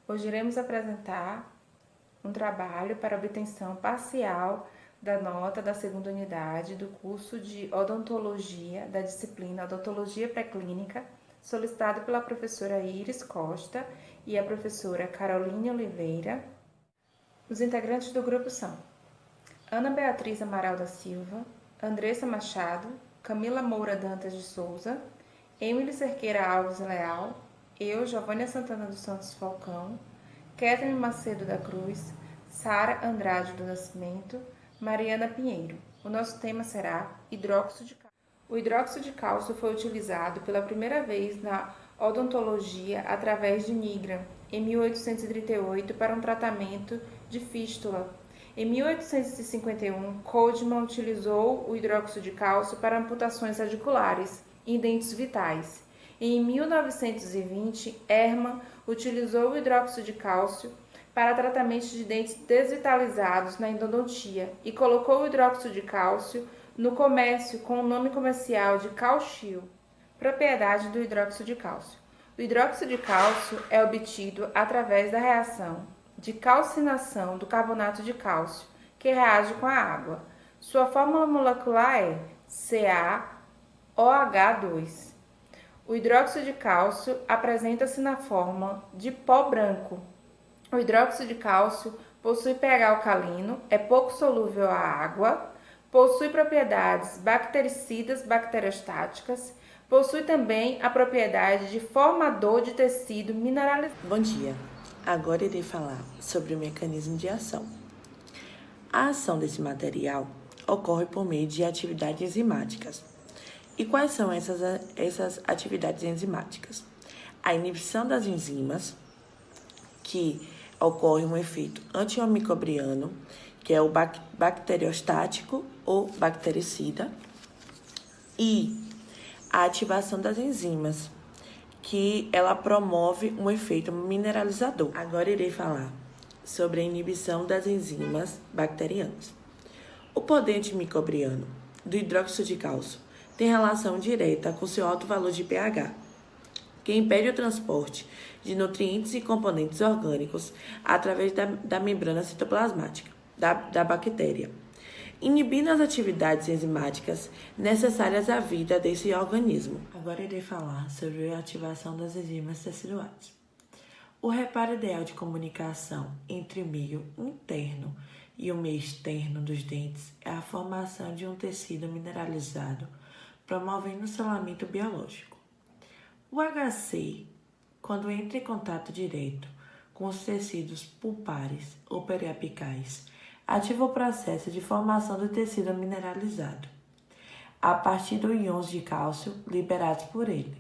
Hoje iremos apresentar um trabalho para obtenção parcial da nota da segunda unidade do curso de odontologia da disciplina Odontologia Pré-Clínica, solicitado pela professora Iris Costa e a professora Caroline Oliveira. Os integrantes do grupo são Ana Beatriz Amaral da Silva, Andressa Machado, Camila Moura Dantas de Souza, Emily Cerqueira Alves Leal, eu, Giovânia Santana dos Santos Falcão, Ketrin Macedo da Cruz, Sara Andrade do Nascimento, Mariana Pinheiro. O nosso tema será hidróxido de cálcio. O hidróxido de cálcio foi utilizado pela primeira vez na odontologia através de Nigram, em 1838, para um tratamento de fístula. Em 1851, Coldman utilizou o hidróxido de cálcio para amputações radiculares em dentes vitais. Em 1920, Hermann utilizou o hidróxido de cálcio para tratamento de dentes desvitalizados na endodontia e colocou o hidróxido de cálcio no comércio com o nome comercial de Calcio. Propriedade do hidróxido de cálcio. O hidróxido de cálcio é obtido através da reação de calcinação do carbonato de cálcio, que reage com a água. Sua fórmula molecular é CaOH2. O hidróxido de cálcio apresenta-se na forma de pó branco. O hidróxido de cálcio possui pH alcalino, é pouco solúvel à água, possui propriedades bactericidas, bacteriostáticas, possui também a propriedade de formador de tecido mineralizado. Bom dia, agora irei falar sobre o mecanismo de ação. A ação desse material ocorre por meio de atividades enzimáticas. E quais são essas atividades enzimáticas? A inibição das enzimas, que ocorre um efeito antimicrobiano, que é o bacteriostático ou bactericida, e a ativação das enzimas, que ela promove um efeito mineralizador. Agora irei falar sobre a inibição das enzimas bacterianas. O poder antimicrobiano do hidróxido de cálcio tem relação direta com seu alto valor de pH, que impede o transporte de nutrientes e componentes orgânicos através da membrana citoplasmática da bactéria, inibindo as atividades enzimáticas necessárias à vida desse organismo. Agora irei falar sobre a ativação das enzimas teciduais. O reparo ideal de comunicação entre o meio interno e o meio externo dos dentes é a formação de um tecido mineralizado, promovendo o selamento biológico. O HC, quando entra em contato direto com os tecidos pulpares ou periapicais, ativa o processo de formação do tecido mineralizado, a partir dos íons de cálcio liberados por ele.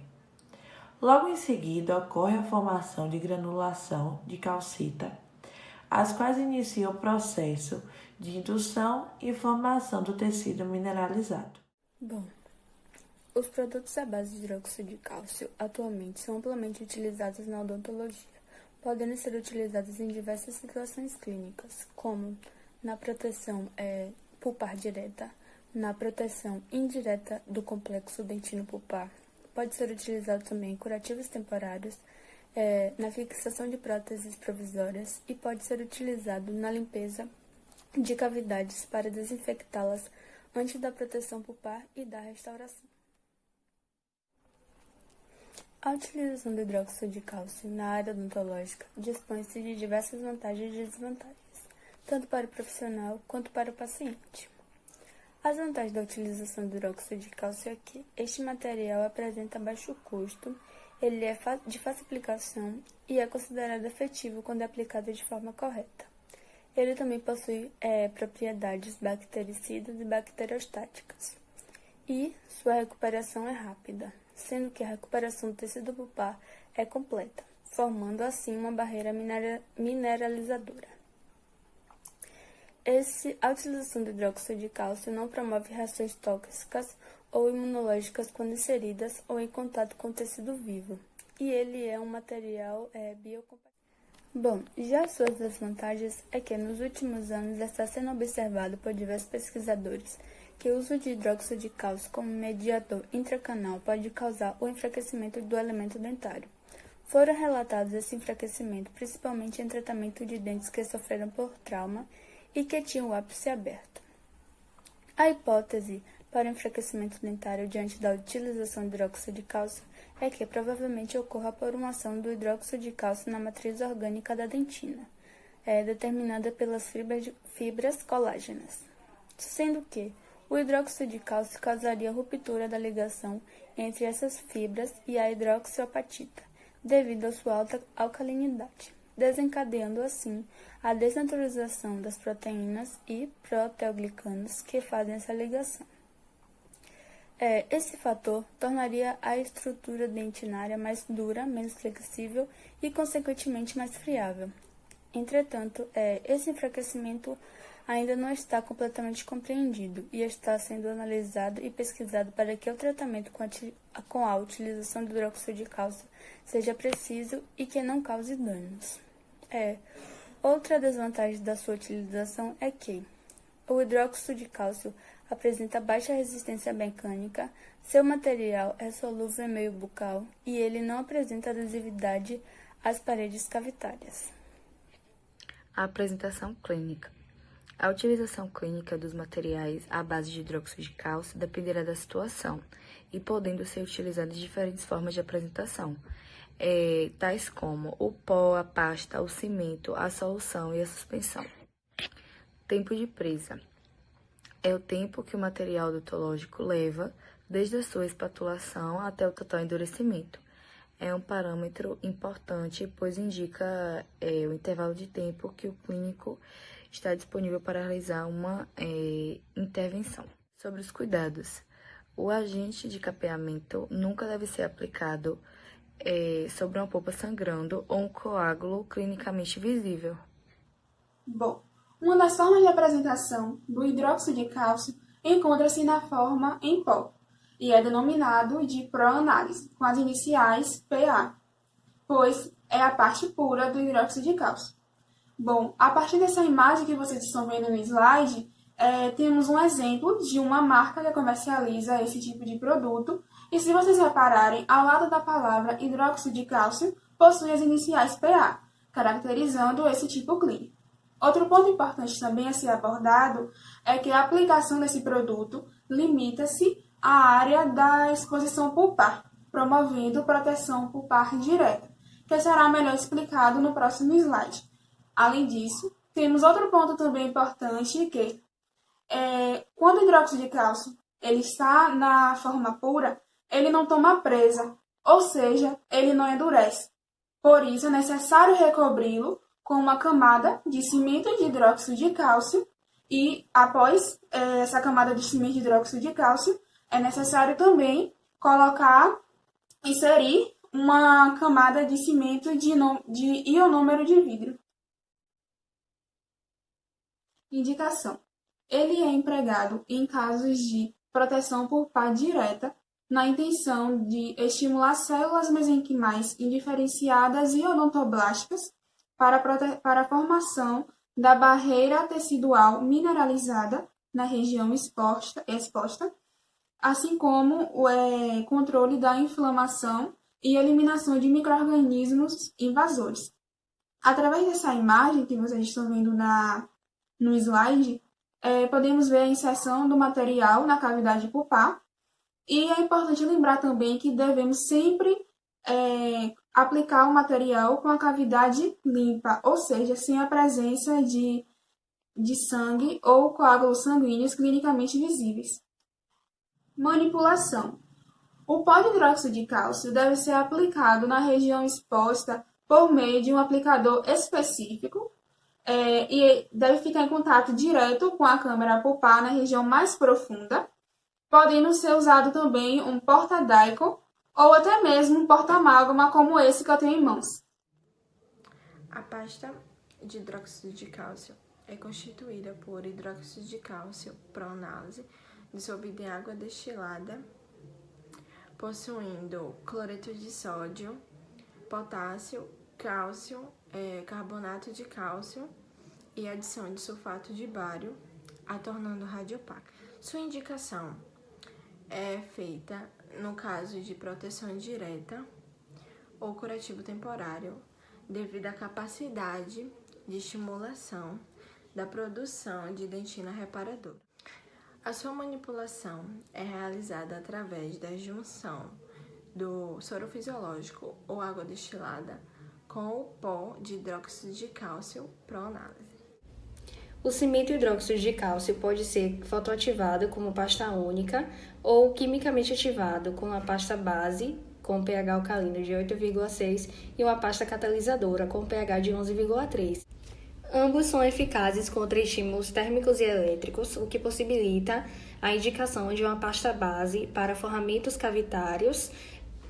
Logo em seguida, ocorre a formação de granulação de calcita, as quais iniciam o processo de indução e formação do tecido mineralizado. Bom, os produtos à base de hidróxido de cálcio atualmente são amplamente utilizados na odontologia, podendo ser utilizados em diversas situações clínicas, como na proteção pulpar direta, na proteção indireta do complexo dentino pulpar. Pode ser utilizado também em curativos temporários, na fixação de próteses provisórias e pode ser utilizado na limpeza de cavidades para desinfectá-las antes da proteção pulpar e da restauração. A utilização do hidróxido de cálcio na área odontológica dispõe-se de diversas vantagens e desvantagens, tanto para o profissional quanto para o paciente. As vantagens da utilização do hidróxido de cálcio é que este material apresenta baixo custo, ele é de fácil aplicação e é considerado efetivo quando é aplicado de forma correta. Ele também possui propriedades bactericidas e bacteriostáticas, e sua recuperação é rápida, sendo que a recuperação do tecido pulpar é completa, formando assim uma barreira mineralizadora. A utilização do hidróxido de cálcio não promove reações tóxicas ou imunológicas quando inseridas ou em contato com o tecido vivo, e ele é um material biocompatível. Bom, já suas desvantagens é que nos últimos anos está sendo observado por diversos pesquisadores que o uso de hidróxido de cálcio como mediador intracanal pode causar o enfraquecimento do elemento dentário, Foram relatados esse enfraquecimento principalmente em tratamento de dentes que sofreram por trauma e que tinham o ápice aberto. A hipótese para o enfraquecimento dentário diante da utilização de hidróxido de cálcio é que provavelmente ocorra por uma ação do hidróxido de cálcio na matriz orgânica da dentina, determinada pelas fibras colágenas, sendo que o hidróxido de cálcio causaria ruptura da ligação entre essas fibras e a hidroxiapatita, devido à sua alta alcalinidade, desencadeando assim a desnaturalização das proteínas e proteoglicanos que fazem essa ligação. Esse fator tornaria a estrutura dentinária mais dura, menos flexível e, consequentemente, mais friável. Entretanto, esse enfraquecimento ainda não está completamente compreendido e está sendo analisado e pesquisado para que o tratamento com a utilização do hidróxido de cálcio seja preciso e que não cause danos. Outra desvantagem da sua utilização é que o hidróxido de cálcio apresenta baixa resistência mecânica, seu material é solúvel em meio bucal e ele não apresenta adesividade às paredes cavitárias. A apresentação clínica. A utilização clínica dos materiais à base de hidróxido de cálcio dependerá da situação e podendo ser utilizadas diferentes formas de apresentação, tais como o pó, a pasta, o cimento, a solução e a suspensão. Tempo de presa. É o tempo que o material odontológico leva desde a sua espatulação até o total endurecimento. É um parâmetro importante, pois indica o intervalo de tempo que o clínico está disponível para realizar uma intervenção. Sobre os cuidados. O agente de capeamento nunca deve ser aplicado sobre uma polpa sangrando ou um coágulo clinicamente visível. Bom, uma das formas de apresentação do hidróxido de cálcio encontra-se na forma em pó, e é denominado de proanálise, com as iniciais PA, pois é a parte pura do hidróxido de cálcio. Bom, a partir dessa imagem que vocês estão vendo no slide, temos um exemplo de uma marca que comercializa esse tipo de produto, e se vocês repararem, ao lado da palavra hidróxido de cálcio, possui as iniciais PA, caracterizando esse tipo clínico. Outro ponto importante também a ser abordado é que a aplicação desse produto limita-se à área da exposição pulpar, promovendo proteção pulpar direta, que será melhor explicado no próximo slide. Além disso, temos outro ponto também importante que quando o hidróxido de cálcio ele está na forma pura, ele não toma presa, ou seja, ele não endurece. Por isso, é necessário recobri-lo com uma camada de cimento de hidróxido de cálcio e, após essa camada de cimento de hidróxido de cálcio, é necessário também inserir uma camada de cimento de ionômero de vidro. Indicação. Ele é empregado em casos de proteção pulpar direta, na intenção de estimular células mesenquimais indiferenciadas e odontoblásticas para a formação da barreira tecidual mineralizada na região exposta, assim como o controle da inflamação e eliminação de micro-organismos invasores. Através dessa imagem que vocês estão vendo no slide, podemos ver a inserção do material na cavidade pulpar, e é importante lembrar também que devemos sempre aplicar o material com a cavidade limpa, ou seja, sem a presença de sangue ou coágulos sanguíneos clinicamente visíveis. Manipulação. O pó de hidróxido de cálcio deve ser aplicado na região exposta por meio de um aplicador específico e deve ficar em contato direto com a câmara pulpar na região mais profunda, podendo ser usado também um porta-Daycon ou até mesmo um porta-amálgama como esse que eu tenho em mãos. A pasta de hidróxido de cálcio é constituída por hidróxido de cálcio proanálise dissolvido em água destilada, possuindo cloreto de sódio, potássio, cálcio, carbonato de cálcio e adição de sulfato de bário, a tornando radiopaca. Sua indicação é feita no caso de proteção direta ou curativo temporário, devido à capacidade de estimulação da produção de dentina reparadora. A sua manipulação é realizada através da junção do soro fisiológico ou água destilada com o pó de hidróxido de cálcio pró-análise. O cimento hidróxido de cálcio pode ser fotoativado como pasta única ou quimicamente ativado com uma pasta base com pH alcalino de 8,6 e uma pasta catalisadora com pH de 11,3. Ambos são eficazes contra estímulos térmicos e elétricos, o que possibilita a indicação de uma pasta base para forramentos cavitários,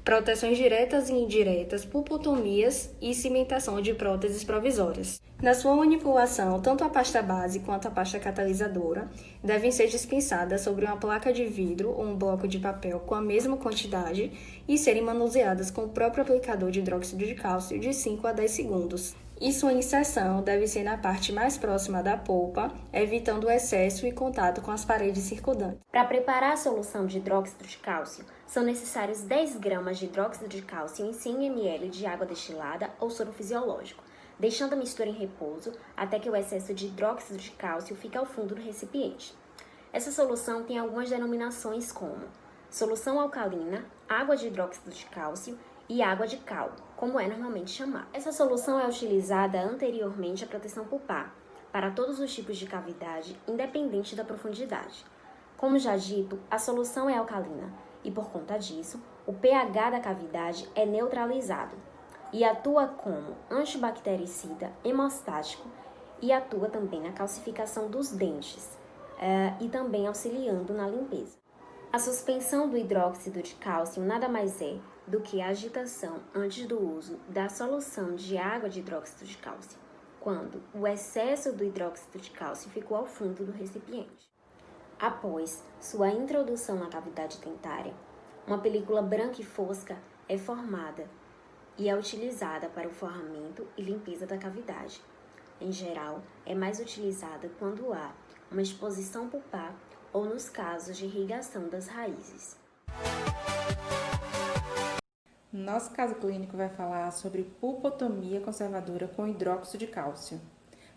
proteções diretas e indiretas, pulpotomias e cimentação de próteses provisórias. Na sua manipulação, tanto a pasta base quanto a pasta catalisadora devem ser dispensadas sobre uma placa de vidro ou um bloco de papel com a mesma quantidade e serem manuseadas com o próprio aplicador de hidróxido de cálcio de 5 a 10 segundos. E sua inserção deve ser na parte mais próxima da polpa, evitando o excesso e contato com as paredes circundantes. Para preparar a solução de hidróxido de cálcio, são necessários 10 gramas de hidróxido de cálcio em 100 ml de água destilada ou soro fisiológico, deixando a mistura em repouso até que o excesso de hidróxido de cálcio fique ao fundo do recipiente. Essa solução tem algumas denominações como solução alcalina, água de hidróxido de cálcio e água de cal, como é normalmente chamada. Essa solução é utilizada anteriormente à proteção pulpar, para todos os tipos de cavidade, independente da profundidade. Como já dito, a solução é alcalina e, por conta disso, o pH da cavidade é neutralizado e atua como antibactericida, hemostático e atua também na calcificação dos dentes e também auxiliando na limpeza. A suspensão do hidróxido de cálcio nada mais é do que a agitação antes do uso da solução de água de hidróxido de cálcio, quando o excesso do hidróxido de cálcio ficou ao fundo do recipiente. Após sua introdução na cavidade dentária, uma película branca e fosca é formada e é utilizada para o forramento e limpeza da cavidade. Em geral, é mais utilizada quando há uma exposição pulpar ou nos casos de irrigação das raízes. Nosso caso clínico vai falar sobre pulpotomia conservadora com hidróxido de cálcio.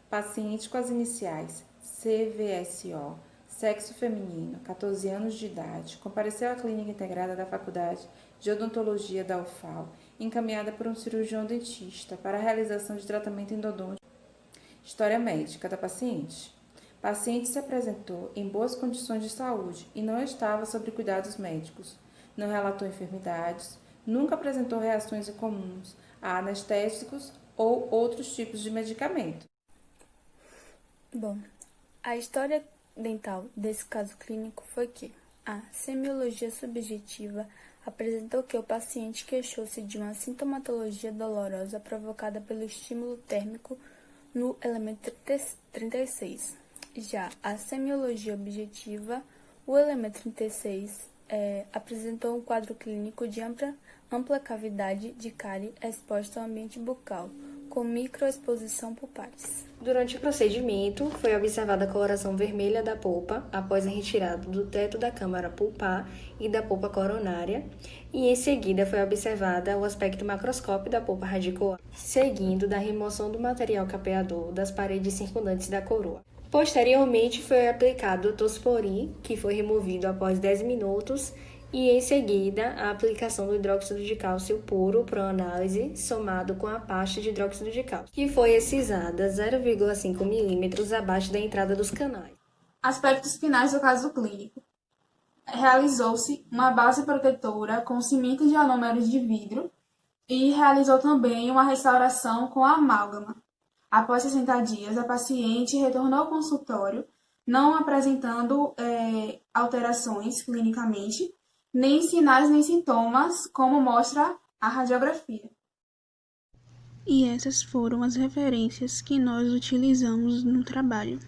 Paciente com as iniciais CVSO, sexo feminino, 14 anos de idade, compareceu à clínica integrada da Faculdade de Odontologia da UFAL, encaminhada por um cirurgião dentista para a realização de tratamento endodôntico. História médica da paciente. Paciente se apresentou em boas condições de saúde e não estava sob cuidados médicos. Não relatou enfermidades, nunca apresentou reações incomuns a anestésicos ou outros tipos de medicamento. Bom, a história dental desse caso clínico foi que a semiologia subjetiva apresentou que o paciente queixou-se de uma sintomatologia dolorosa provocada pelo estímulo térmico no elemento 36. Já a semiologia objetiva, o elemento 36 apresentou um quadro clínico de ampla cavidade de cárie exposta ao ambiente bucal, com microexposição pulpares. Durante o procedimento, foi observada a coloração vermelha da polpa após a retirada do teto da câmara pulpar e da polpa coronária, e em seguida foi observada o aspecto macroscópico da polpa radicular, seguindo da remoção do material capeador das paredes circundantes da coroa. Posteriormente, foi aplicado o tosporin, que foi removido após 10 minutos, e em seguida a aplicação do hidróxido de cálcio puro pró-análise somado com a pasta de hidróxido de cálcio, que foi excisada 0,5 milímetros abaixo da entrada dos canais. Aspectos finais do caso clínico. Realizou-se uma base protetora com cimento de anômeros de vidro e realizou também uma restauração com amálgama. Após 60 dias, a paciente retornou ao consultório, não apresentando alterações clinicamente, nem sinais nem sintomas, como mostra a radiografia. E essas foram as referências que nós utilizamos no trabalho.